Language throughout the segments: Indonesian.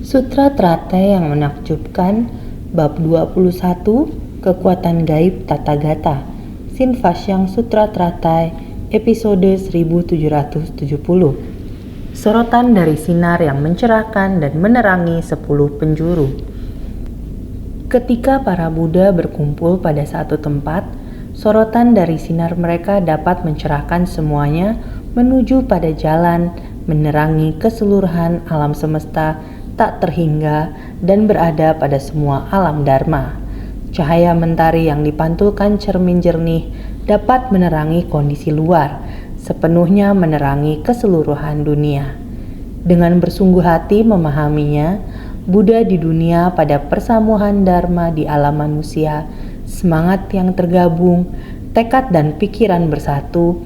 Sutra Teratai yang menakjubkan, bab 21, Kekuatan Gaib Tathagata, Shinvasyang Sutra Teratai, episode 1770. Sorotan dari sinar yang mencerahkan dan menerangi 10 penjuru. Ketika para Buddha berkumpul pada satu tempat, sorotan dari sinar mereka dapat mencerahkan semuanya menuju pada jalan, menerangi keseluruhan alam semesta tak terhingga dan berada pada semua alam dharma. Cahaya mentari yang dipantulkan cermin jernih dapat menerangi kondisi luar, sepenuhnya menerangi keseluruhan dunia. Dengan bersungguh hati memahaminya, Buddha di dunia pada persamuhan dharma di alam manusia, semangat yang tergabung, tekad dan pikiran bersatu,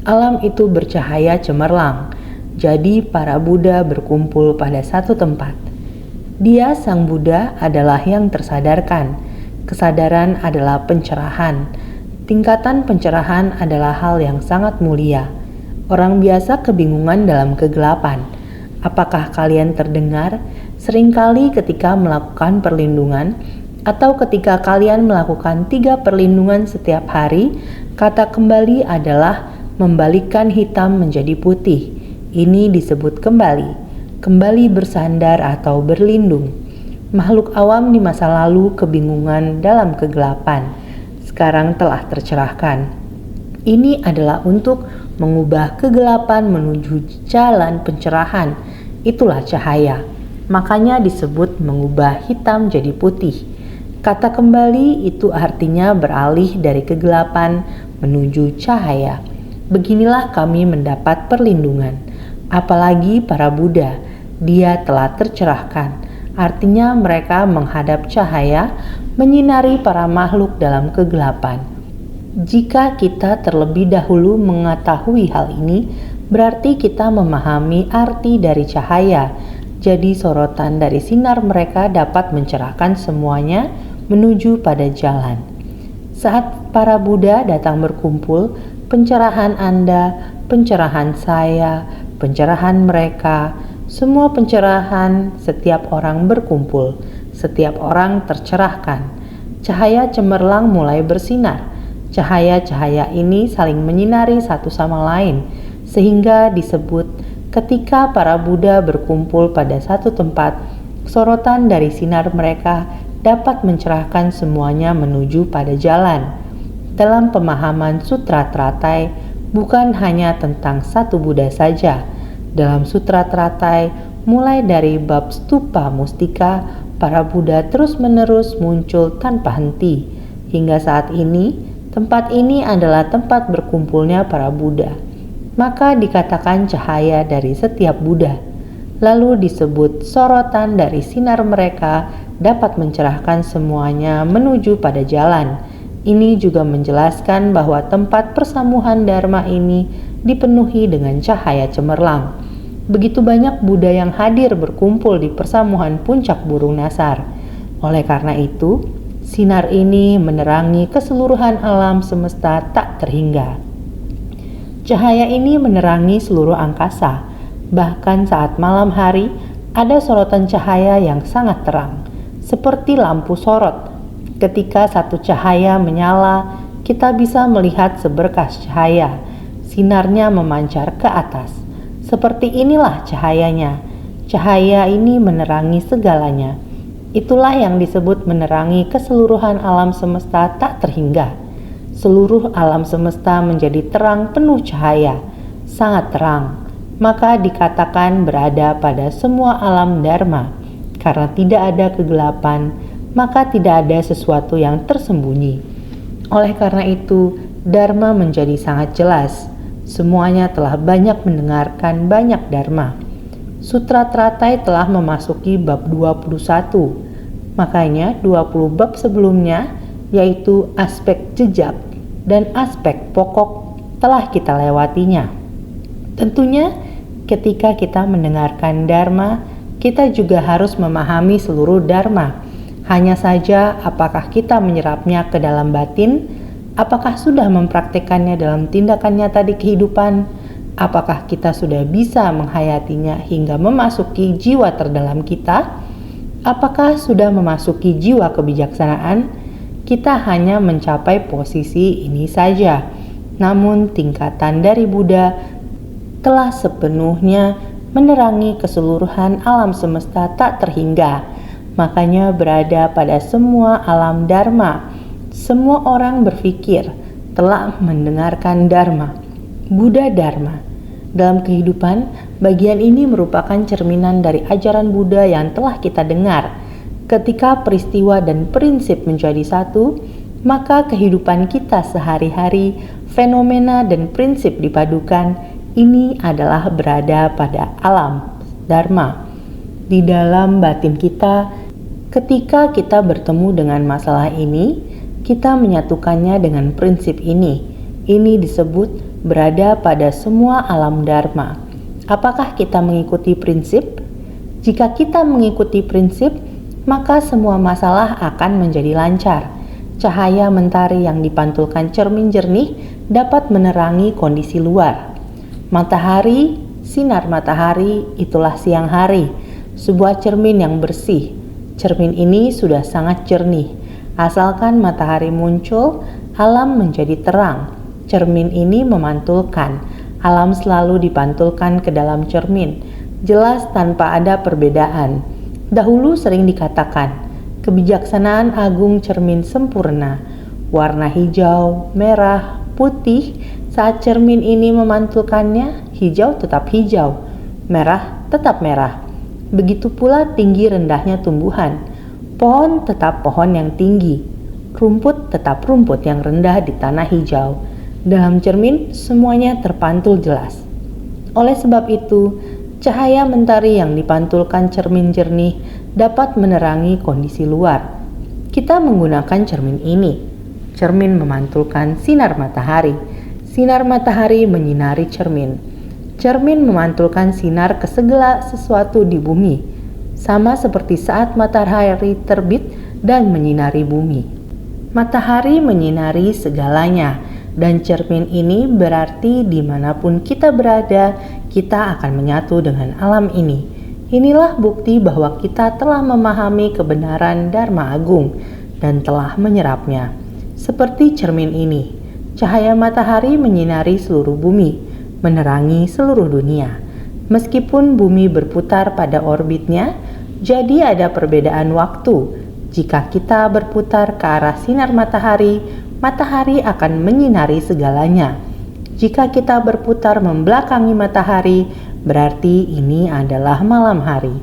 alam itu bercahaya cemerlang. Jadi para Buddha berkumpul pada satu tempat. Dia, Sang Buddha, adalah yang tersadarkan. Kesadaran adalah pencerahan. Tingkatan pencerahan adalah hal yang sangat mulia. Orang biasa kebingungan dalam kegelapan. Apakah kalian terdengar? Seringkali ketika melakukan perlindungan atau ketika kalian melakukan 3 perlindungan setiap hari, kata kembali adalah membalikkan hitam menjadi putih. Ini disebut kembali bersandar atau berlindung. Makhluk awam di masa lalu kebingungan dalam kegelapan, sekarang telah tercerahkan. Ini adalah untuk mengubah kegelapan menuju jalan pencerahan, itulah cahaya. Makanya disebut mengubah hitam jadi putih. Kata kembali itu artinya beralih dari kegelapan menuju cahaya. Beginilah kami mendapat perlindungan. Apalagi para Buddha, dia telah tercerahkan. Artinya mereka menghadap cahaya, menyinari para makhluk dalam kegelapan. Jika kita terlebih dahulu mengetahui hal ini, berarti kita memahami arti dari cahaya. Jadi sorotan dari sinar mereka dapat mencerahkan semuanya menuju pada jalan. Saat para Buddha datang berkumpul, pencerahan Anda, pencerahan saya, pencerahan mereka, semua pencerahan setiap orang berkumpul, setiap orang tercerahkan. Cahaya cemerlang mulai bersinar. Cahaya-cahaya ini saling menyinari satu sama lain, sehingga disebut ketika para Buddha berkumpul pada satu tempat, sorotan dari sinar mereka dapat mencerahkan semuanya menuju pada jalan. Dalam pemahaman Sutra Teratai, bukan hanya tentang satu Buddha saja. Dalam Sutra Teratai, mulai dari bab Stupa Mustika, para Buddha terus-menerus muncul tanpa henti. Hingga saat ini, tempat ini adalah tempat berkumpulnya para Buddha. Maka dikatakan cahaya dari setiap Buddha. Lalu disebut sorotan dari sinar mereka dapat mencerahkan semuanya menuju pada jalan. Ini juga menjelaskan bahwa tempat persamuhan dharma ini dipenuhi dengan cahaya cemerlang. Begitu banyak Buddha yang hadir berkumpul di persamuhan puncak burung nasar. Oleh karena itu, sinar ini menerangi keseluruhan alam semesta tak terhingga. Cahaya ini menerangi seluruh angkasa. Bahkan saat malam hari, ada sorotan cahaya yang sangat terang, seperti lampu sorot. Ketika satu cahaya menyala, kita bisa melihat seberkas cahaya. Sinarnya memancar ke atas. Seperti inilah cahayanya. Cahaya ini menerangi segalanya. Itulah yang disebut menerangi keseluruhan alam semesta tak terhingga. Seluruh alam semesta menjadi terang penuh cahaya, sangat terang. Maka dikatakan berada pada semua alam dharma. Karena tidak ada kegelapan, maka tidak ada sesuatu yang tersembunyi. Oleh karena itu, dharma menjadi sangat jelas. Semuanya telah banyak mendengarkan banyak dharma. Sutra Teratai telah memasuki bab 21. Makanya 20 bab sebelumnya, yaitu aspek jejak dan aspek pokok, telah kita lewatinya. Tentunya ketika kita mendengarkan dharma, kita juga harus memahami seluruh dharma. Hanya saja apakah kita menyerapnya ke dalam batin, apakah sudah mempraktekannya dalam tindakan nyata di kehidupan, apakah kita sudah bisa menghayatinya hingga memasuki jiwa terdalam kita. Apakah sudah memasuki jiwa kebijaksanaan? Kita hanya mencapai posisi ini saja. Namun tingkatan dari Buddha telah sepenuhnya menerangi keseluruhan alam semesta tak terhingga. Makanya berada pada semua alam Dharma. Semua orang berpikir telah mendengarkan Dharma. Buddha Dharma. Dalam kehidupan, bagian ini merupakan cerminan dari ajaran Buddha yang telah kita dengar. Ketika peristiwa dan prinsip menjadi satu, maka kehidupan kita sehari-hari, fenomena dan prinsip dipadukan, ini adalah berada pada alam Dharma. Di dalam batin kita, ketika kita bertemu dengan masalah ini, kita menyatukannya dengan prinsip ini. Ini disebut berada pada semua alam Dharma. Apakah kita mengikuti prinsip? Jika kita mengikuti prinsip, maka semua masalah akan menjadi lancar. Cahaya mentari yang dipantulkan cermin jernih dapat menerangi kondisi luar. Matahari, sinar matahari, itulah siang hari, sebuah cermin yang bersih. Cermin ini sudah sangat jernih. Asalkan matahari muncul, alam menjadi terang. Cermin ini memantulkan. Alam selalu dipantulkan ke dalam cermin, jelas tanpa ada perbedaan. Dahulu sering dikatakan, kebijaksanaan agung cermin sempurna. Warna hijau, merah, putih, saat cermin ini memantulkannya, hijau tetap hijau, merah tetap merah. Begitu pula tinggi rendahnya tumbuhan. Pohon tetap pohon yang tinggi, rumput tetap rumput yang rendah di tanah hijau. Dalam cermin semuanya terpantul jelas. Oleh sebab itu, cahaya mentari yang dipantulkan cermin jernih dapat menerangi kondisi luar. Kita menggunakan cermin ini. Cermin memantulkan sinar matahari. Sinar matahari menyinari cermin. Cermin memantulkan sinar ke segala sesuatu di bumi. Sama seperti saat matahari terbit dan menyinari bumi. Matahari menyinari segalanya, dan cermin ini berarti dimanapun kita berada, kita akan menyatu dengan alam ini. Inilah bukti bahwa kita telah memahami kebenaran Dharma Agung dan telah menyerapnya. Seperti cermin ini, cahaya matahari menyinari seluruh bumi, menerangi seluruh dunia. Meskipun bumi berputar pada orbitnya, jadi ada perbedaan waktu. Jika kita berputar ke arah sinar matahari, matahari akan menyinari segalanya. Jika kita berputar membelakangi matahari, berarti ini adalah malam hari.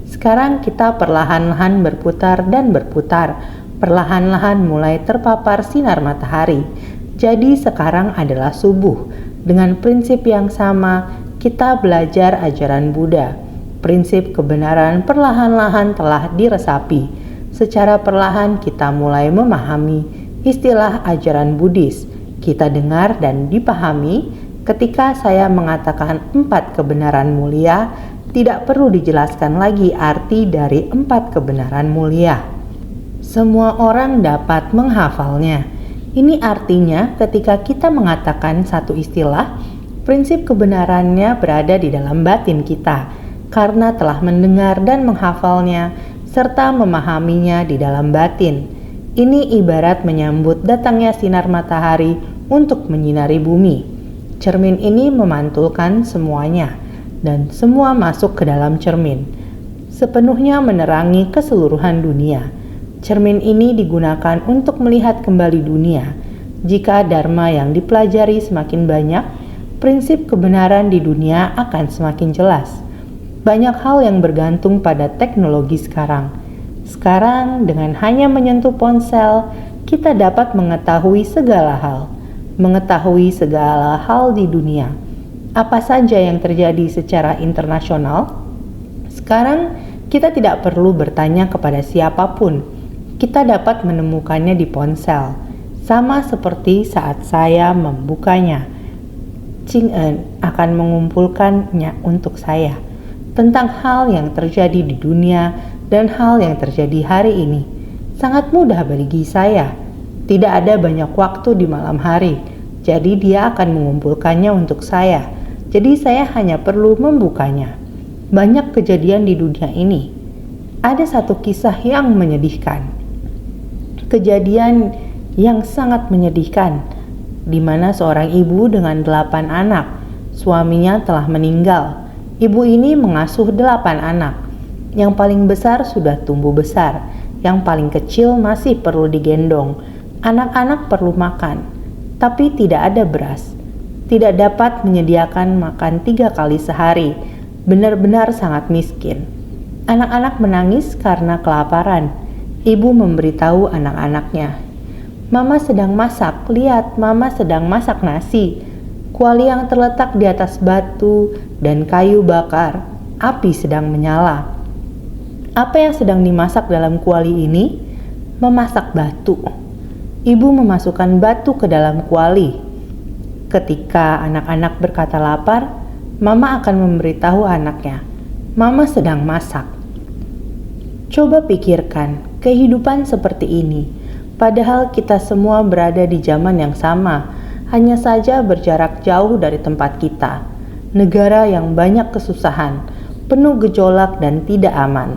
Sekarang kita perlahan-lahan berputar dan berputar, perlahan-lahan mulai terpapar sinar matahari. Jadi sekarang adalah subuh. Dengan prinsip yang sama, kita belajar ajaran Buddha. Prinsip kebenaran perlahan-lahan telah diresapi. Secara perlahan kita mulai memahami istilah ajaran Buddhis. Kita dengar dan dipahami. Ketika saya mengatakan 4 kebenaran mulia, tidak perlu dijelaskan lagi arti dari 4 kebenaran mulia. Semua orang dapat menghafalnya. Ini artinya ketika kita mengatakan satu istilah, prinsip kebenarannya berada di dalam batin kita karena telah mendengar dan menghafalnya serta memahaminya di dalam batin. Ini ibarat menyambut datangnya sinar matahari untuk menyinari bumi. Cermin ini memantulkan semuanya dan semua masuk ke dalam cermin, sepenuhnya menerangi keseluruhan dunia. Cermin ini digunakan untuk melihat kembali dunia. Jika dharma yang dipelajari semakin banyak, prinsip kebenaran di dunia akan semakin jelas. Banyak hal yang bergantung pada teknologi sekarang. Sekarang dengan hanya menyentuh ponsel, kita dapat mengetahui segala hal. Mengetahui segala hal di dunia. Apa saja yang terjadi secara internasional? Sekarang kita tidak perlu bertanya kepada siapapun. Kita dapat menemukannya di ponsel. Sama seperti saat saya membukanya. Ching En akan mengumpulkannya untuk saya tentang hal yang terjadi di dunia dan hal yang terjadi hari ini. Sangat mudah bagi saya. Tidak ada banyak waktu di malam hari, jadi dia akan mengumpulkannya untuk saya. Jadi saya hanya perlu membukanya. Banyak kejadian di dunia ini. Ada satu kisah yang menyedihkan. Kejadian yang sangat menyedihkan, di mana seorang ibu dengan 8 anak, suaminya telah meninggal. Ibu ini mengasuh 8 anak. Yang paling besar sudah tumbuh besar, yang paling kecil masih perlu digendong. Anak-anak perlu makan, tapi tidak ada beras. Tidak dapat menyediakan makan 3 kali sehari, benar-benar sangat miskin. Anak-anak menangis karena kelaparan. Ibu memberitahu anak-anaknya, "Mama sedang masak, lihat Mama sedang masak nasi." Kuali yang terletak di atas batu dan kayu bakar, api sedang menyala. Apa yang sedang dimasak dalam kuali ini? Memasak batu. Ibu memasukkan batu ke dalam kuali. Ketika anak-anak berkata lapar, Mama akan memberitahu anaknya, "Mama sedang masak." Coba pikirkan kehidupan seperti ini, padahal kita semua berada di zaman yang sama, hanya saja berjarak jauh dari tempat kita. Negara yang banyak kesusahan, penuh gejolak dan tidak aman.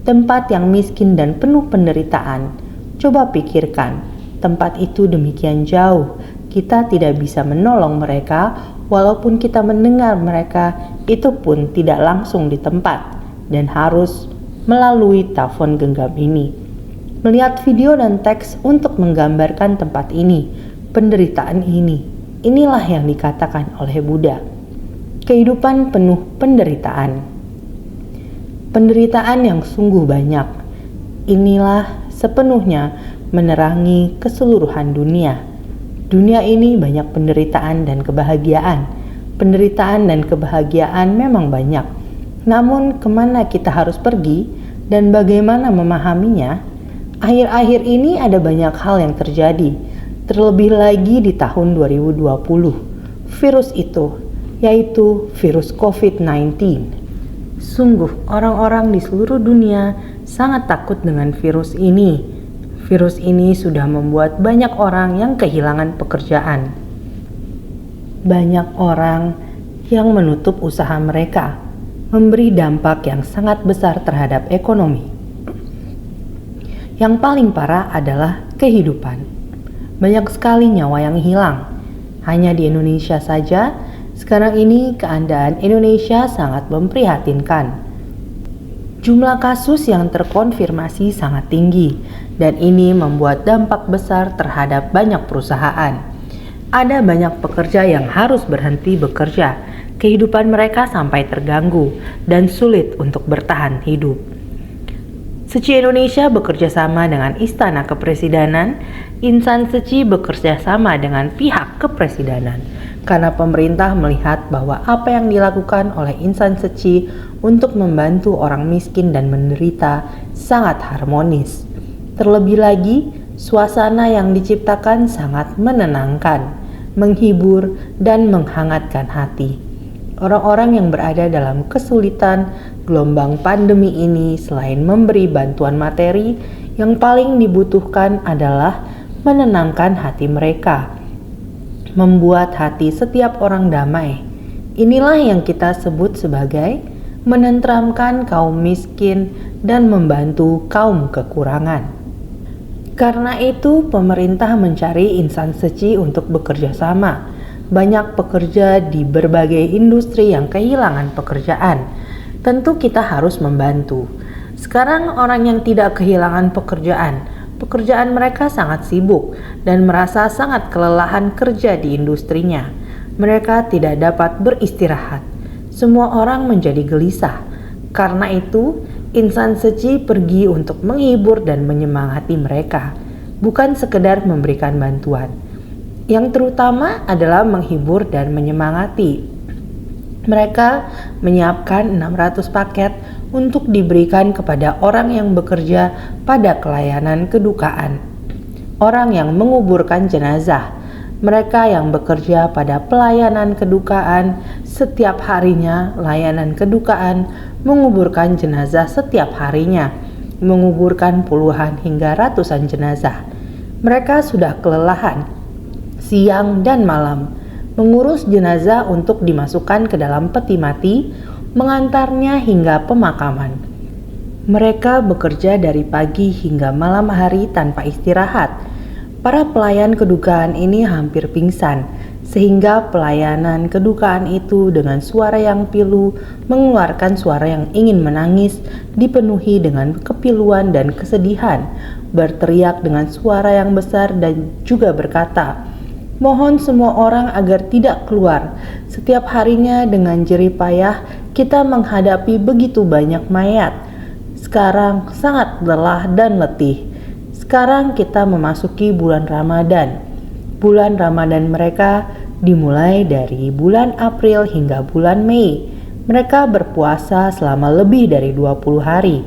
Tempat yang miskin dan penuh penderitaan. Coba pikirkan, tempat itu demikian jauh, kita tidak bisa menolong mereka, walaupun kita mendengar mereka, itu pun tidak langsung di tempat, dan harus melalui telepon genggam ini. Melihat video dan teks untuk menggambarkan tempat ini, penderitaan ini, inilah yang dikatakan oleh Buddha. Kehidupan penuh penderitaan. Penderitaan yang sungguh banyak. Inilah sepenuhnya menerangi keseluruhan dunia. Dunia ini banyak penderitaan dan kebahagiaan. Penderitaan dan kebahagiaan memang banyak. Namun kemana kita harus pergi dan bagaimana memahaminya? Akhir-akhir ini ada banyak hal yang terjadi, terlebih lagi di tahun 2020. Virus itu, yaitu virus COVID-19. Sungguh orang-orang di seluruh dunia sangat takut dengan virus ini. Virus ini sudah membuat banyak orang yang kehilangan pekerjaan. Banyak orang yang menutup usaha mereka, memberi dampak yang sangat besar terhadap ekonomi. Yang paling parah adalah kehidupan. Banyak sekali nyawa yang hilang. Hanya di Indonesia saja, sekarang ini keadaan Indonesia sangat memprihatinkan. Jumlah kasus yang terkonfirmasi sangat tinggi, dan ini membuat dampak besar terhadap banyak perusahaan. Ada banyak pekerja yang harus berhenti bekerja. Kehidupan mereka sampai terganggu dan sulit untuk bertahan hidup. Seci Indonesia bekerja sama dengan Istana Kepresidenan, Insan Seci bekerja sama dengan pihak kepresidenan, karena pemerintah melihat bahwa apa yang dilakukan oleh Insan Seci untuk membantu orang miskin dan menderita sangat harmonis. Terlebih lagi, suasana yang diciptakan sangat menenangkan, menghibur, dan menghangatkan hati. Orang-orang yang berada dalam kesulitan gelombang pandemi ini, selain memberi bantuan materi, yang paling dibutuhkan adalah menenangkan hati mereka, membuat hati setiap orang damai. Inilah yang kita sebut sebagai menenteramkan kaum miskin dan membantu kaum kekurangan. Karena itu, pemerintah mencari insan seci untuk bekerja sama. Banyak pekerja di berbagai industri yang kehilangan pekerjaan. Tentu kita harus membantu. Sekarang orang yang tidak kehilangan pekerjaan mereka sangat sibuk dan merasa sangat kelelahan kerja di industrinya. Mereka tidak dapat beristirahat. Semua orang menjadi gelisah. Karena itu, insan seci pergi untuk menghibur dan menyemangati mereka, bukan sekedar memberikan bantuan. Yang terutama adalah menghibur dan menyemangati. Mereka menyiapkan 600 paket untuk diberikan kepada orang yang bekerja pada pelayanan kedukaan, orang yang menguburkan jenazah, mereka yang bekerja pada pelayanan kedukaan setiap harinya. Layanan kedukaan menguburkan jenazah setiap harinya, menguburkan puluhan hingga ratusan jenazah. Mereka sudah kelelahan siang dan malam mengurus jenazah untuk dimasukkan ke dalam peti mati, mengantarnya hingga pemakaman. Mereka bekerja dari pagi hingga malam hari tanpa istirahat. Para pelayan kedukaan ini hampir pingsan, sehingga pelayanan kedukaan itu dengan suara yang pilu mengeluarkan suara yang ingin menangis, dipenuhi dengan kepiluan dan kesedihan, berteriak dengan suara yang besar dan juga berkata, "Mohon semua orang agar tidak keluar. Setiap harinya dengan jerih payah kita menghadapi begitu banyak mayat. Sekarang sangat lelah dan letih. Sekarang kita memasuki bulan Ramadan. Bulan Ramadan mereka dimulai dari bulan April hingga bulan Mei. Mereka berpuasa selama lebih dari 20 hari.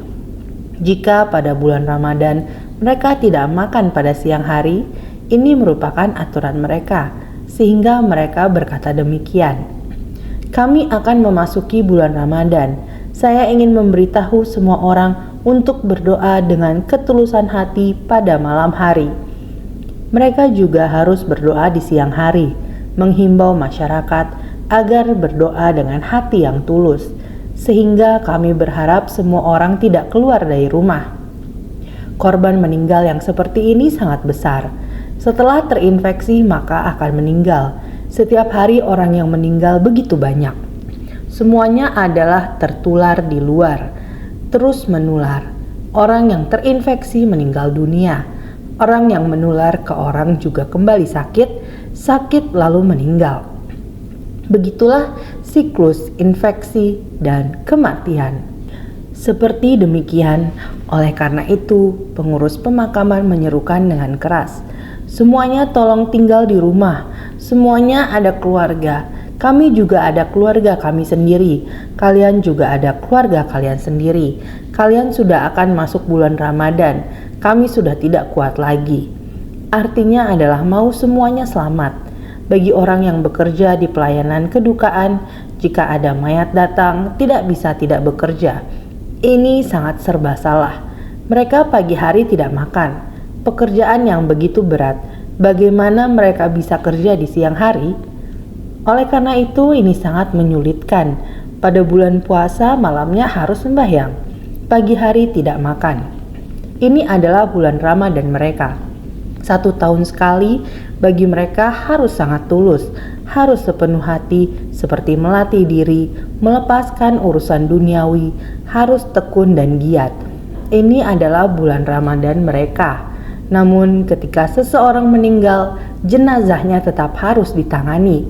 Jika pada bulan Ramadan mereka tidak makan pada siang hari, ini merupakan aturan mereka, sehingga mereka berkata demikian. Kami akan memasuki bulan Ramadan. Saya ingin memberitahu semua orang untuk berdoa dengan ketulusan hati pada malam hari. Mereka juga harus berdoa di siang hari, menghimbau masyarakat agar berdoa dengan hati yang tulus, sehingga kami berharap semua orang tidak keluar dari rumah. Korban meninggal yang seperti ini sangat besar. Setelah terinfeksi maka akan meninggal. Setiap hari orang yang meninggal begitu banyak. Semuanya adalah tertular di luar, terus menular. Orang yang terinfeksi meninggal dunia. Orang yang menular ke orang juga kembali sakit lalu meninggal. Begitulah siklus infeksi dan kematian. Seperti demikian, oleh karena itu pengurus pemakaman menyerukan dengan keras, "Semuanya tolong tinggal di rumah. Semuanya ada keluarga. Kami juga ada keluarga kami sendiri. Kalian juga ada keluarga kalian sendiri. Kalian sudah akan masuk bulan Ramadan. Kami sudah tidak kuat lagi." Artinya adalah mau semuanya selamat. Bagi orang yang bekerja di pelayanan kedukaan, jika ada mayat datang, tidak bisa tidak bekerja. Ini sangat serba salah. Mereka pagi hari tidak makan. Pekerjaan yang begitu berat, bagaimana mereka bisa kerja di siang hari? Oleh karena itu ini sangat menyulitkan. Pada bulan puasa malamnya harus sembahyang, pagi hari tidak makan. Ini adalah bulan Ramadan mereka. 1 tahun sekali bagi mereka harus sangat tulus, harus sepenuh hati seperti melatih diri, melepaskan urusan duniawi, harus tekun dan giat. Ini adalah bulan Ramadan mereka. Namun ketika seseorang meninggal, jenazahnya tetap harus ditangani.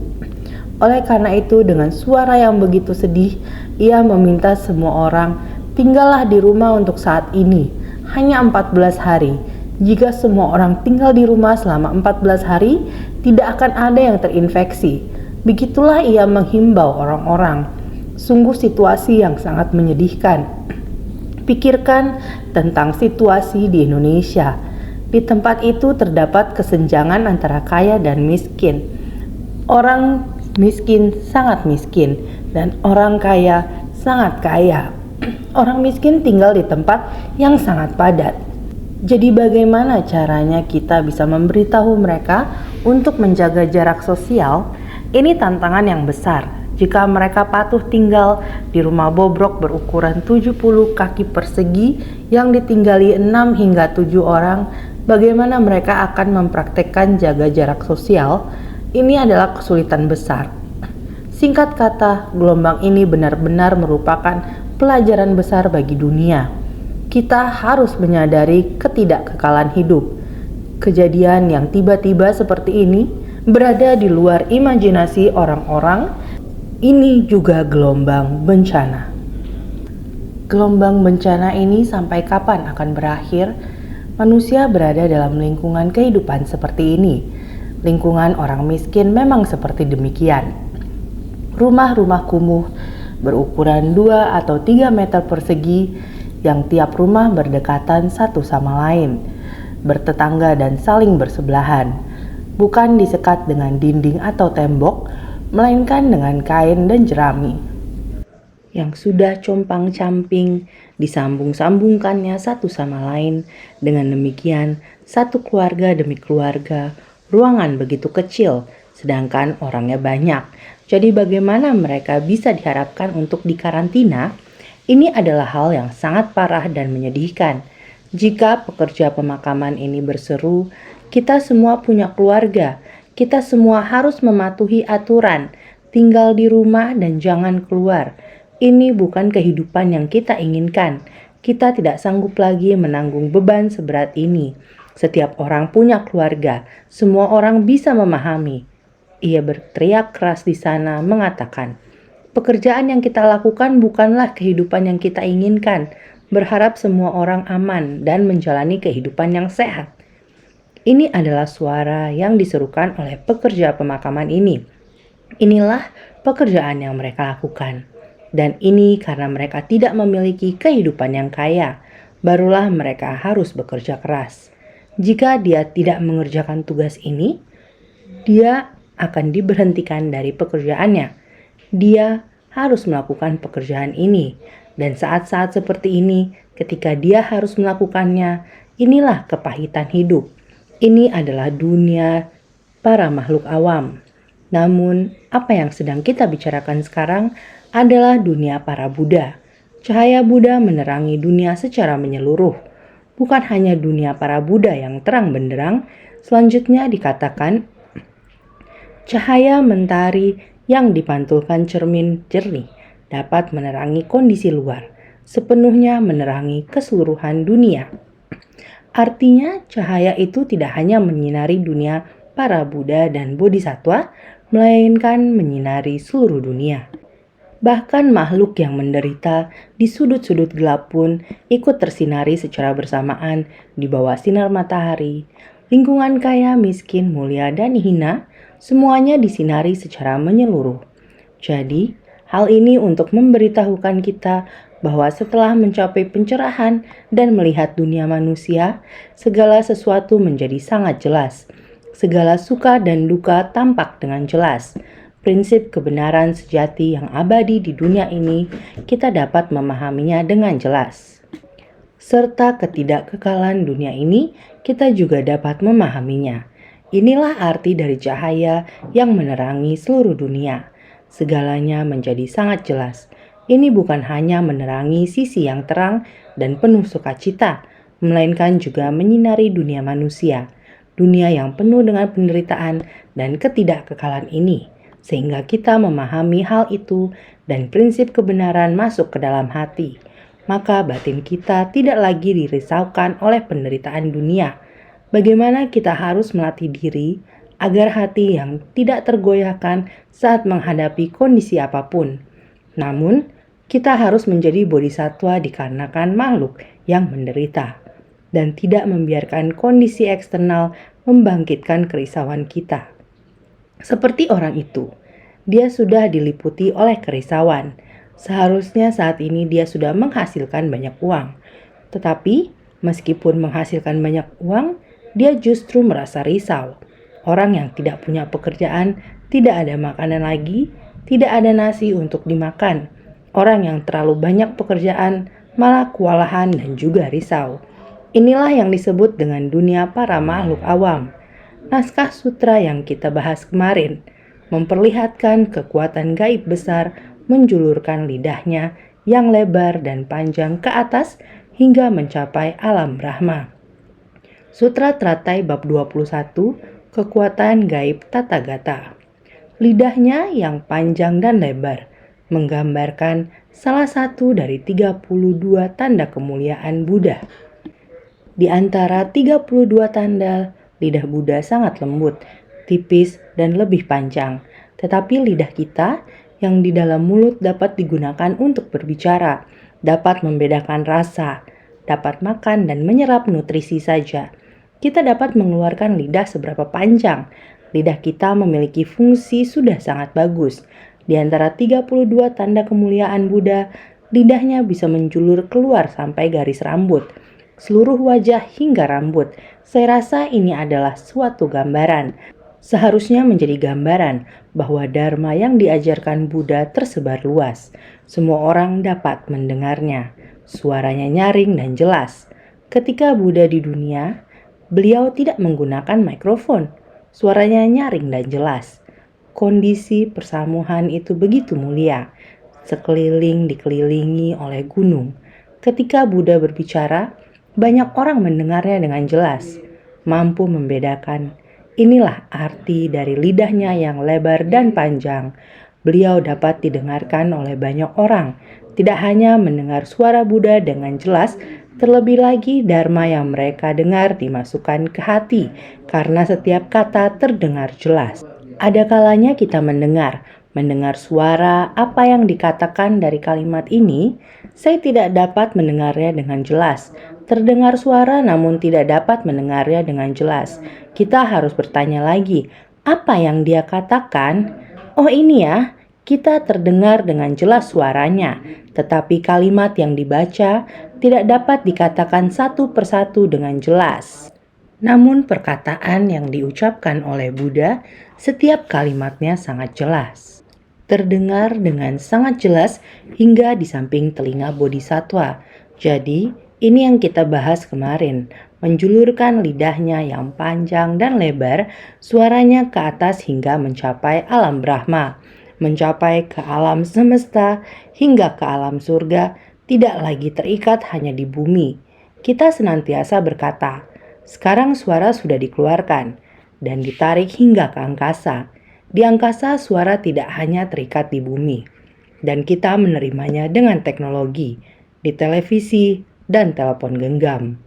Oleh karena itu dengan suara yang begitu sedih, ia meminta semua orang, "Tinggallah di rumah untuk saat ini, hanya 14 hari. Jika semua orang tinggal di rumah selama 14 hari, tidak akan ada yang terinfeksi." Begitulah ia menghimbau orang-orang. Sungguh situasi yang sangat menyedihkan. Pikirkan tentang situasi di Indonesia. Di tempat itu terdapat kesenjangan antara kaya dan miskin. Orang miskin sangat miskin dan orang kaya sangat kaya. Orang miskin tinggal di tempat yang sangat padat. Jadi bagaimana caranya kita bisa memberitahu mereka untuk menjaga jarak sosial? Ini tantangan yang besar. Jika mereka patuh tinggal di rumah bobrok berukuran 70 kaki persegi yang ditinggali 6 hingga 7 orang, bagaimana mereka akan mempraktekkan jaga jarak sosial? Ini adalah kesulitan besar. Singkat kata, gelombang ini benar-benar merupakan pelajaran besar bagi dunia. Kita harus menyadari ketidakkekalan hidup. Kejadian yang tiba-tiba seperti ini berada di luar imajinasi orang-orang. Ini juga gelombang bencana. Gelombang bencana ini sampai kapan akan berakhir? Manusia berada dalam lingkungan kehidupan seperti ini. Lingkungan orang miskin memang seperti demikian. Rumah-rumah kumuh berukuran 2 atau 3 meter persegi yang tiap rumah berdekatan satu sama lain, bertetangga dan saling bersebelahan, bukan disekat dengan dinding atau tembok, melainkan dengan kain dan jerami yang sudah compang-camping disambung-sambungkannya satu sama lain. Dengan demikian, satu keluarga demi keluarga, ruangan begitu kecil, sedangkan orangnya banyak. Jadi bagaimana mereka bisa diharapkan untuk dikarantina? Ini adalah hal yang sangat parah dan menyedihkan. Jika pekerja pemakaman ini berseru, "Kita semua punya keluarga, kita semua harus mematuhi aturan, tinggal di rumah dan jangan keluar." Ini bukan kehidupan yang kita inginkan. Kita tidak sanggup lagi menanggung beban seberat ini. Setiap orang punya keluarga, semua orang bisa memahami. Ia berteriak keras di sana mengatakan, "Pekerjaan yang kita lakukan bukanlah kehidupan yang kita inginkan. Berharap semua orang aman dan menjalani kehidupan yang sehat." Ini adalah suara yang diserukan oleh pekerja pemakaman ini. Inilah pekerjaan yang mereka lakukan. Dan ini karena mereka tidak memiliki kehidupan yang kaya, barulah mereka harus bekerja keras. Jika dia tidak mengerjakan tugas ini, dia akan diberhentikan dari pekerjaannya. Dia harus melakukan pekerjaan ini, dan saat-saat seperti ini, ketika dia harus melakukannya, inilah kepahitan hidup. Ini adalah dunia para makhluk awam. Namun, apa yang sedang kita bicarakan sekarang adalah dunia para Buddha. Cahaya Buddha menerangi dunia secara menyeluruh. Bukan hanya dunia para Buddha yang terang benderang, selanjutnya dikatakan cahaya mentari yang dipantulkan cermin jernih dapat menerangi kondisi luar, sepenuhnya menerangi keseluruhan dunia. Artinya, cahaya itu tidak hanya menyinari dunia para Buddha dan Bodhisattva, melainkan menyinari seluruh dunia. Bahkan makhluk yang menderita di sudut-sudut gelap pun ikut tersinari secara bersamaan di bawah sinar matahari. Lingkungan kaya, miskin, mulia, dan hina, semuanya disinari secara menyeluruh. Jadi, hal ini untuk memberitahukan kita bahwa setelah mencapai pencerahan dan melihat dunia manusia, segala sesuatu menjadi sangat jelas. Segala suka dan duka tampak dengan jelas. Prinsip kebenaran sejati yang abadi di dunia ini, kita dapat memahaminya dengan jelas. Serta ketidakkekalan dunia ini, kita juga dapat memahaminya. Inilah arti dari cahaya yang menerangi seluruh dunia. Segalanya menjadi sangat jelas. Ini bukan hanya menerangi sisi yang terang dan penuh sukacita, melainkan juga menyinari dunia manusia, dunia yang penuh dengan penderitaan dan ketidakkekalan ini, sehingga kita memahami hal itu dan prinsip kebenaran masuk ke dalam hati. Maka batin kita tidak lagi dirisaukan oleh penderitaan dunia. Bagaimana kita harus melatih diri agar hati yang tidak tergoyahkan saat menghadapi kondisi apapun. Namun, kita harus menjadi bodhisattva dikarenakan makhluk yang menderita dan tidak membiarkan kondisi eksternal membangkitkan kerisauan kita. Seperti orang itu, dia sudah diliputi oleh kerisauan. Seharusnya saat ini dia sudah menghasilkan banyak uang. Tetapi, meskipun menghasilkan banyak uang, dia justru merasa risau. Orang yang tidak punya pekerjaan, tidak ada makanan lagi, tidak ada nasi untuk dimakan. Orang yang terlalu banyak pekerjaan malah kewalahan dan juga risau. Inilah yang disebut dengan dunia para makhluk awam. Naskah sutra yang kita bahas kemarin memperlihatkan kekuatan gaib besar menjulurkan lidahnya yang lebar dan panjang ke atas hingga mencapai alam Brahma. Sutra Teratai bab 21, kekuatan gaib Tathagata. Lidahnya yang panjang dan lebar menggambarkan salah satu dari 32 tanda kemuliaan Buddha. Di antara 32 tanda, lidah Buddha sangat lembut, tipis, dan lebih panjang. Tetapi lidah kita yang di dalam mulut dapat digunakan untuk berbicara, dapat membedakan rasa, dapat makan dan menyerap nutrisi saja. Kita dapat mengeluarkan lidah seberapa panjang. Lidah kita memiliki fungsi sudah sangat bagus. Di antara 32 tanda kemuliaan Buddha, lidahnya bisa menjulur keluar sampai garis rambut, seluruh wajah hingga rambut. Saya rasa ini adalah suatu gambaran. Seharusnya menjadi gambaran bahwa dharma yang diajarkan Buddha tersebar luas. Semua orang dapat mendengarnya. Suaranya nyaring dan jelas. Ketika Buddha di dunia, beliau tidak menggunakan mikrofon. Suaranya nyaring dan jelas. Kondisi persamuhan itu begitu mulia. sekeliling dikelilingi oleh gunung. Ketika Buddha berbicara, banyak orang mendengarnya dengan jelas, mampu membedakan. Inilah arti dari lidahnya yang lebar dan panjang. Beliau dapat didengarkan oleh banyak orang, tidak hanya mendengar suara Buddha dengan jelas, terlebih lagi dharma yang mereka dengar dimasukkan ke hati, karena setiap kata terdengar jelas. Ada kalanya kita mendengar suara apa yang dikatakan dari kalimat ini, saya tidak dapat mendengarnya dengan jelas. Terdengar suara namun tidak dapat mendengarnya dengan jelas. Kita harus bertanya lagi, apa yang dia katakan? Oh ini ya, kita terdengar dengan jelas suaranya, tetapi kalimat yang dibaca tidak dapat dikatakan satu persatu dengan jelas. Namun perkataan yang diucapkan oleh Buddha, setiap kalimatnya sangat jelas. Terdengar dengan sangat jelas hingga di samping telinga bodhisattva. Jadi, ini yang kita bahas kemarin, menjulurkan lidahnya yang panjang dan lebar, suaranya ke atas hingga mencapai alam Brahma, mencapai ke alam semesta hingga ke alam surga, tidak lagi terikat hanya di bumi. Kita senantiasa berkata, sekarang suara sudah dikeluarkan dan ditarik hingga ke angkasa. Di angkasa suara tidak hanya terikat di bumi, dan kita menerimanya dengan teknologi, di televisi, dan telepon genggam.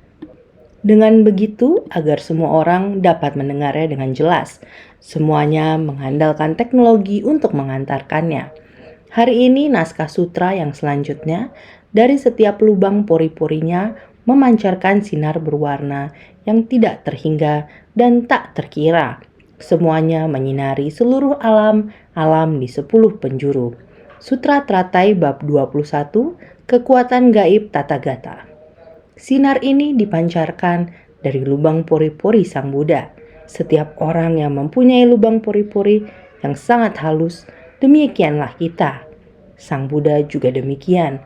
Dengan begitu, agar semua orang dapat mendengarnya dengan jelas, semuanya mengandalkan teknologi untuk mengantarkannya. Hari ini naskah sutra yang selanjutnya, dari setiap lubang pori-porinya memancarkan sinar berwarna yang tidak terhingga dan tak terkira. Semuanya menyinari seluruh alam di 10 penjuru. Sutra Teratai bab 21, Kekuatan Gaib Tathagata. Sinar ini dipancarkan dari lubang pori-pori Sang Buddha. Setiap orang yang mempunyai lubang pori-pori yang sangat halus, demikianlah kita. Sang Buddha juga demikian.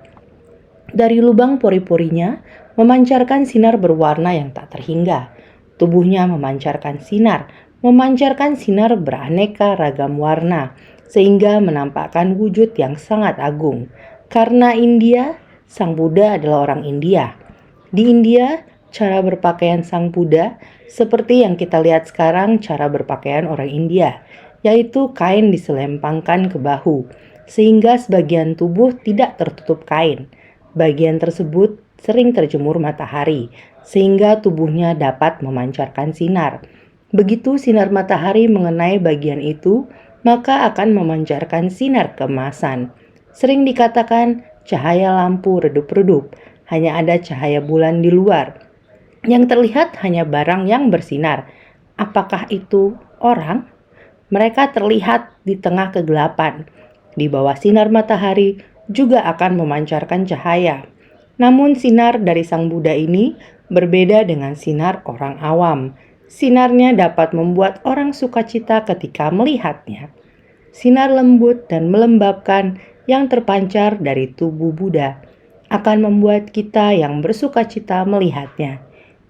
Dari lubang pori-porinya memancarkan sinar berwarna yang tak terhingga. Tubuhnya memancarkan sinar beraneka ragam warna, sehingga menampakkan wujud yang sangat agung. Karena India, Sang Buddha adalah orang India. Di India, cara berpakaian Sang Buddha seperti yang kita lihat sekarang cara berpakaian orang India, yaitu kain diselempangkan ke bahu, sehingga sebagian tubuh tidak tertutup kain. Bagian tersebut sering terjemur matahari, sehingga tubuhnya dapat memancarkan sinar. Begitu sinar matahari mengenai bagian itu, maka akan memancarkan sinar keemasan. Sering dikatakan cahaya lampu redup-redup, hanya ada cahaya bulan di luar. Yang terlihat hanya barang yang bersinar. Apakah itu orang? Mereka terlihat di tengah kegelapan. Di bawah sinar matahari juga akan memancarkan cahaya. Namun sinar dari Sang Buddha ini berbeda dengan sinar orang awam. Sinarnya dapat membuat orang sukacita ketika melihatnya. Sinar lembut dan melembabkan yang terpancar dari tubuh Buddha akan membuat kita yang bersukacita melihatnya.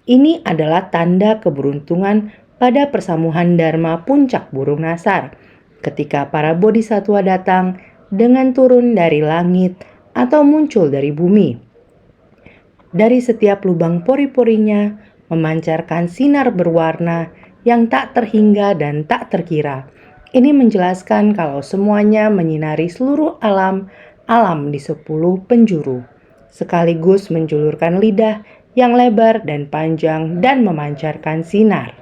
Ini adalah tanda keberuntungan pada persamuhan Dharma puncak burung nasar, ketika para bodhisattva datang dengan turun dari langit atau muncul dari bumi. Dari setiap lubang pori-porinya memancarkan sinar berwarna yang tak terhingga dan tak terkira. Ini menjelaskan kalau semuanya menyinari seluruh alam di 10 penjuru, sekaligus menjulurkan lidah yang lebar dan panjang dan memancarkan sinar.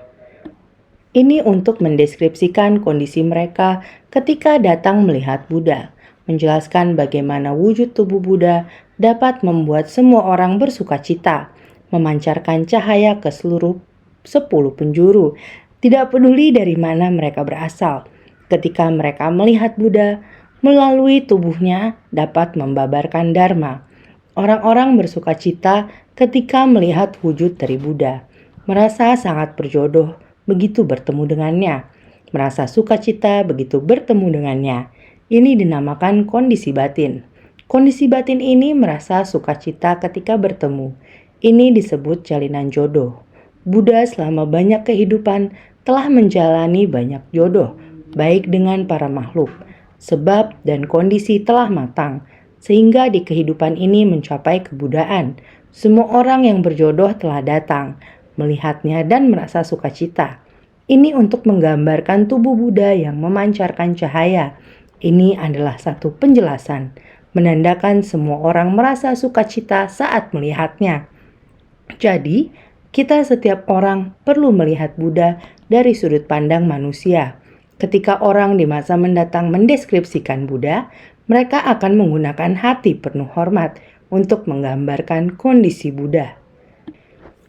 Ini untuk mendeskripsikan kondisi mereka ketika datang melihat Buddha, menjelaskan bagaimana wujud tubuh Buddha dapat membuat semua orang bersukacita, memancarkan cahaya ke seluruh 10 penjuru, tidak peduli dari mana mereka berasal. Ketika mereka melihat Buddha, melalui tubuhnya dapat membabarkan Dharma. Orang-orang bersukacita ketika melihat wujud dari Buddha, merasa sangat berjodoh begitu bertemu dengannya, merasa sukacita begitu bertemu dengannya. Ini dinamakan kondisi batin. Kondisi batin ini merasa sukacita ketika bertemu. Ini disebut jalinan jodoh. Buddha selama banyak kehidupan telah menjalani banyak jodoh, baik dengan para makhluk, sebab dan kondisi telah matang, sehingga di kehidupan ini mencapai kebudaan. Semua orang yang berjodoh telah datang, melihatnya dan merasa sukacita. Ini untuk menggambarkan tubuh Buddha yang memancarkan cahaya. Ini adalah satu penjelasan, menandakan semua orang merasa sukacita saat melihatnya. Jadi, kita setiap orang perlu melihat Buddha dari sudut pandang manusia. Ketika orang di masa mendatang mendeskripsikan Buddha, mereka akan menggunakan hati penuh hormat untuk menggambarkan kondisi Buddha.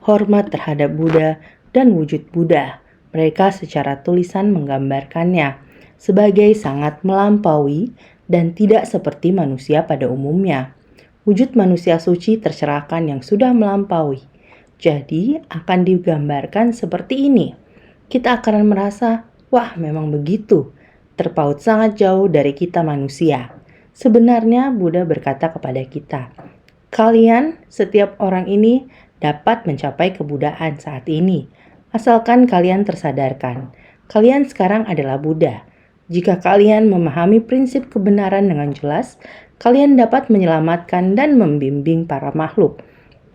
Hormat terhadap Buddha dan wujud Buddha. Mereka secara tulisan menggambarkannya sebagai sangat melampaui dan tidak seperti manusia pada umumnya. Wujud manusia suci tercerahkan yang sudah melampaui. Jadi akan digambarkan seperti ini. Kita akan merasa, wah memang begitu, terpaut sangat jauh dari kita manusia. Sebenarnya Buddha berkata kepada kita, kalian setiap orang ini dapat mencapai kebudaan saat ini, asalkan kalian tersadarkan. Kalian sekarang adalah Buddha. Jika kalian memahami prinsip kebenaran dengan jelas, kalian dapat menyelamatkan dan membimbing para makhluk.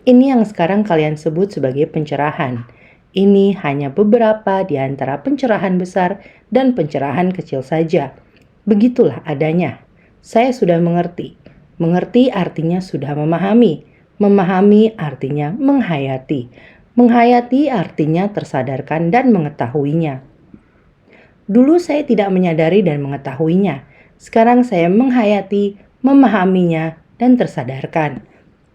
Ini yang sekarang kalian sebut sebagai pencerahan. Ini hanya beberapa di antara pencerahan besar dan pencerahan kecil saja. Begitulah adanya. Saya sudah mengerti. Mengerti artinya sudah memahami. Memahami artinya menghayati. Menghayati artinya tersadarkan dan mengetahuinya. Dulu saya tidak menyadari dan mengetahuinya. Sekarang saya menghayati, memahaminya, dan tersadarkan.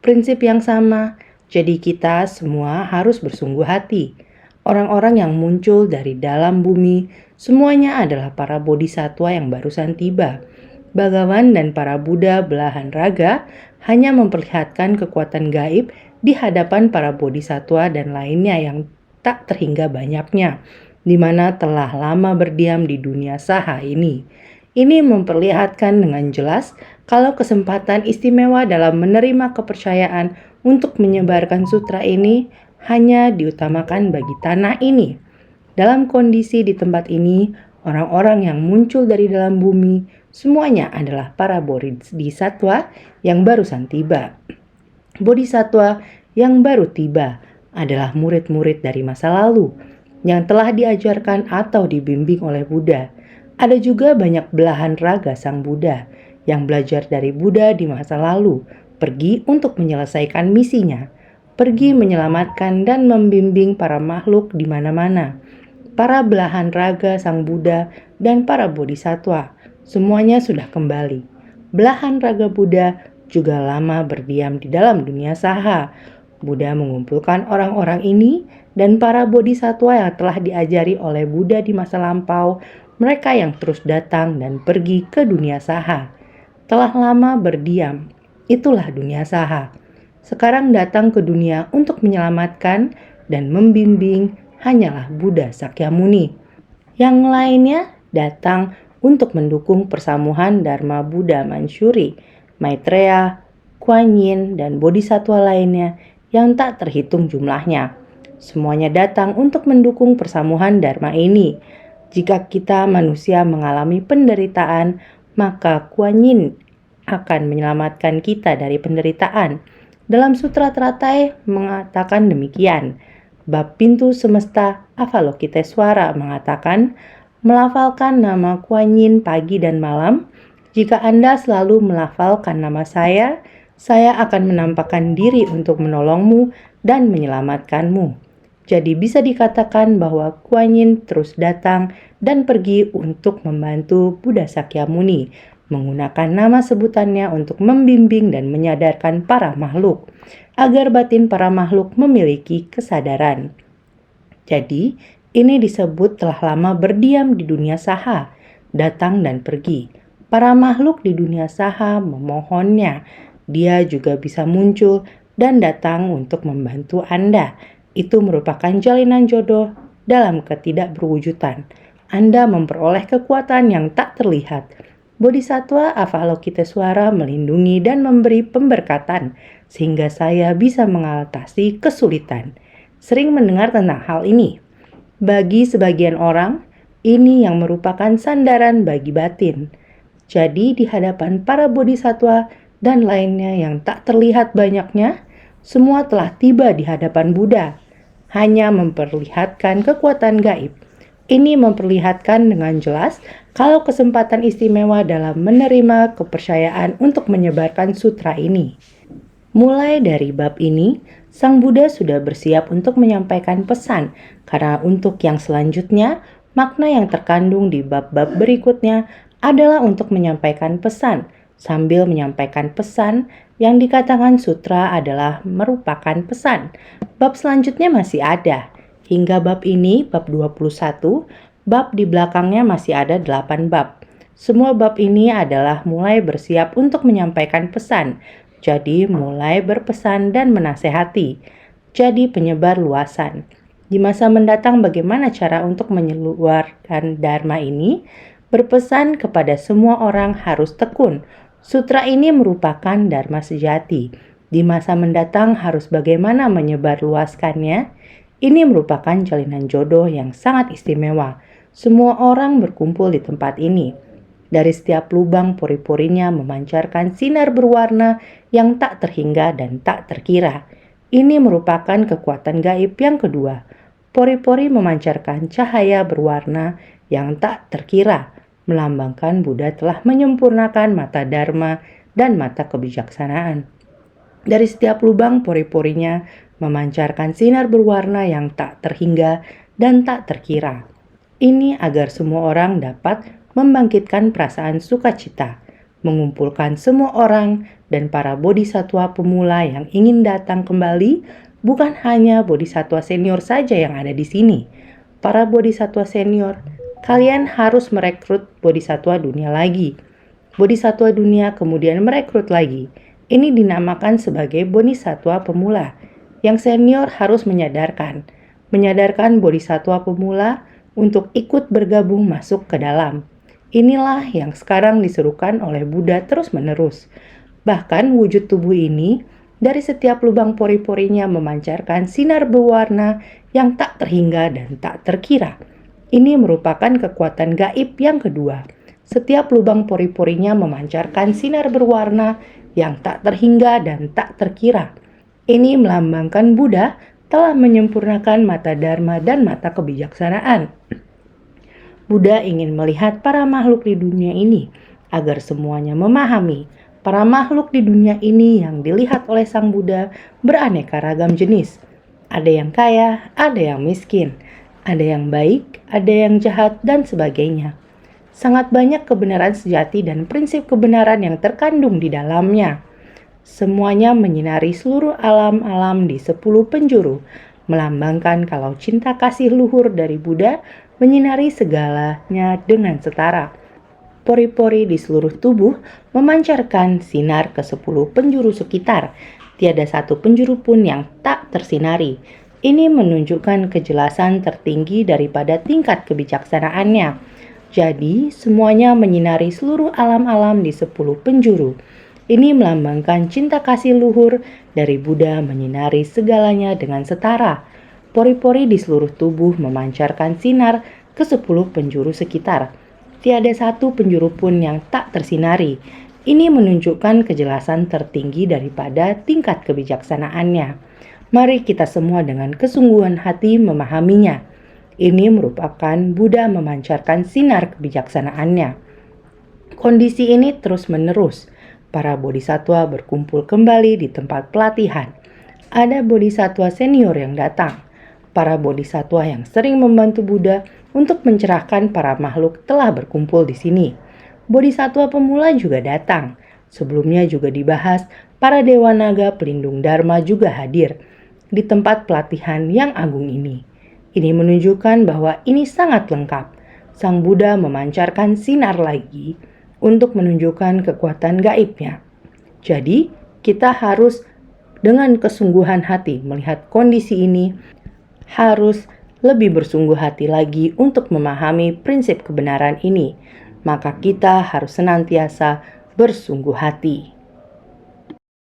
Prinsip yang sama, jadi kita semua harus bersungguh hati. Orang-orang yang muncul dari dalam bumi, semuanya adalah para bodhisatwa yang barusan tiba. Bhagawan dan para Buddha belahan raga hanya memperlihatkan kekuatan gaib di hadapan para bodhisatwa dan lainnya yang tak terhingga banyaknya, di mana telah lama berdiam di dunia saha ini. Ini memperlihatkan dengan jelas kalau kesempatan istimewa dalam menerima kepercayaan untuk menyebarkan sutra ini hanya diutamakan bagi tanah ini. Dalam kondisi di tempat ini, orang-orang yang muncul dari dalam bumi, semuanya adalah para bodhisatwa yang barusan tiba. Bodhisatwa yang baru tiba adalah murid-murid dari masa lalu yang telah diajarkan atau dibimbing oleh Buddha. Ada juga banyak belahan raga sang Buddha yang belajar dari Buddha di masa lalu, pergi untuk menyelesaikan misinya, pergi menyelamatkan dan membimbing para makhluk di mana-mana. Para belahan raga sang Buddha dan para bodhisatwa, semuanya sudah kembali. Belahan raga Buddha juga lama berdiam di dalam dunia saha. Buddha mengumpulkan orang-orang ini dan para bodhisatwa yang telah diajari oleh Buddha di masa lampau, mereka yang terus datang dan pergi ke dunia saha. Telah lama berdiam, itulah dunia saha. Sekarang datang ke dunia untuk menyelamatkan dan membimbing hanyalah Buddha Sakyamuni. Yang lainnya datang untuk mendukung persamuhan Dharma Buddha Mansyuri, Maitreya, Kuan Yin, dan bodhisatwa lainnya yang tak terhitung jumlahnya. Semuanya datang untuk mendukung persamuhan Dharma ini. Jika kita manusia mengalami penderitaan, maka Kuan Yin akan menyelamatkan kita dari penderitaan. Dalam Sutra Teratai mengatakan demikian. Bab pintu semesta Avalokitesvara mengatakan, melafalkan nama Kuan Yin pagi dan malam. Jika Anda selalu melafalkan nama saya akan menampakkan diri untuk menolongmu dan menyelamatkanmu. Jadi bisa dikatakan bahwa Kuan Yin terus datang dan pergi untuk membantu Buddha Sakyamuni, menggunakan nama sebutannya untuk membimbing dan menyadarkan para makhluk, agar batin para makhluk memiliki kesadaran. Jadi, ini disebut telah lama berdiam di dunia saha, datang dan pergi. Para makhluk di dunia saha memohonnya. Dia juga bisa muncul dan datang untuk membantu Anda. Itu merupakan jalinan jodoh dalam ketidakberwujudan. Anda memperoleh kekuatan yang tak terlihat. Bodhisatwa Avalokitesvara melindungi dan memberi pemberkatan sehingga saya bisa mengatasi kesulitan. Sering mendengar tentang hal ini. Bagi sebagian orang, ini yang merupakan sandaran bagi batin. Jadi di hadapan para bodhisatwa dan lainnya yang tak terlihat banyaknya, semua telah tiba di hadapan Buddha, hanya memperlihatkan kekuatan gaib. Ini memperlihatkan dengan jelas kalau kesempatan istimewa dalam menerima kepercayaan untuk menyebarkan sutra ini. Mulai dari bab ini, Sang Buddha sudah bersiap untuk menyampaikan pesan, karena untuk yang selanjutnya, makna yang terkandung di bab-bab berikutnya adalah untuk menyampaikan pesan. Sambil menyampaikan pesan, yang dikatakan sutra adalah merupakan pesan. Bab selanjutnya masih ada. Hingga bab ini, bab 21, bab di belakangnya masih ada 8 bab. Semua bab ini adalah mulai bersiap untuk menyampaikan pesan. Jadi mulai berpesan dan menasehati. Jadi penyebar luasan. Di masa mendatang bagaimana cara untuk menyeluarkan dharma ini? Berpesan kepada semua orang harus tekun. Sutra ini merupakan dharma sejati. Di masa mendatang harus bagaimana menyebarluaskannya? Ini merupakan jalinan jodoh yang sangat istimewa. Semua orang berkumpul di tempat ini. Dari setiap lubang pori-porinya memancarkan sinar berwarna yang tak terhingga dan tak terkira. Ini merupakan kekuatan gaib yang kedua. Pori-pori memancarkan cahaya berwarna yang tak terkira, melambangkan Buddha telah menyempurnakan mata dharma dan mata kebijaksanaan. Dari setiap lubang pori-porinya memancarkan sinar berwarna yang tak terhingga dan tak terkira. Ini agar semua orang dapat membangkitkan perasaan sukacita, mengumpulkan semua orang dan para bodhisatwa pemula yang ingin datang kembali. Bukan hanya bodhisatwa senior saja yang ada di sini. Para bodhisatwa senior, kalian harus merekrut bodhisatwa dunia lagi. Bodhisatwa dunia kemudian merekrut lagi. Ini dinamakan sebagai bodhisatwa pemula. Yang senior harus menyadarkan bodhisatwa pemula untuk ikut bergabung masuk ke dalam. Inilah yang sekarang diserukan oleh Buddha terus-menerus. Bahkan wujud tubuh ini dari setiap lubang pori-porinya memancarkan sinar berwarna yang tak terhingga dan tak terkira. Ini merupakan kekuatan gaib yang kedua. Setiap lubang pori-porinya memancarkan sinar berwarna yang tak terhingga dan tak terkira. Ini melambangkan Buddha telah menyempurnakan mata dharma dan mata kebijaksanaan. Buddha ingin melihat para makhluk di dunia ini agar semuanya memahami. Para makhluk di dunia ini yang dilihat oleh Sang Buddha beraneka ragam jenis. Ada yang kaya, ada yang miskin. Ada yang baik, ada yang jahat, dan sebagainya. Sangat banyak kebenaran sejati dan prinsip kebenaran yang terkandung di dalamnya. Semuanya menyinari seluruh alam-alam di 10 penjuru, melambangkan kalau cinta kasih luhur dari Buddha menyinari segalanya dengan setara. Pori-pori di seluruh tubuh memancarkan sinar ke 10 penjuru sekitar. Tiada satu penjuru pun yang tak tersinari. Ini menunjukkan kejelasan tertinggi daripada tingkat kebijaksanaannya. Jadi, semuanya menyinari seluruh alam-alam di 10 penjuru. Ini melambangkan cinta kasih luhur dari Buddha menyinari segalanya dengan setara. Pori-pori di seluruh tubuh memancarkan sinar ke 10 penjuru sekitar. Tiada satu penjuru pun yang tak tersinari. Ini menunjukkan kejelasan tertinggi daripada tingkat kebijaksanaannya. Mari kita semua dengan kesungguhan hati memahaminya. Ini merupakan Buddha memancarkan sinar kebijaksanaannya. Kondisi ini terus-menerus. Para bodhisatwa berkumpul kembali di tempat pelatihan. Ada bodhisatwa senior yang datang. Para bodhisatwa yang sering membantu Buddha untuk mencerahkan para makhluk telah berkumpul di sini. Bodhisatwa pemula juga datang. Sebelumnya juga dibahas, para dewa naga pelindung dharma juga hadir di tempat pelatihan yang agung ini. Ini menunjukkan bahwa ini sangat lengkap. Sang Buddha memancarkan sinar lagi untuk menunjukkan kekuatan gaibnya. Jadi, kita harus dengan kesungguhan hati melihat kondisi ini, harus lebih bersungguh hati lagi untuk memahami prinsip kebenaran ini. Maka kita harus senantiasa bersungguh hati.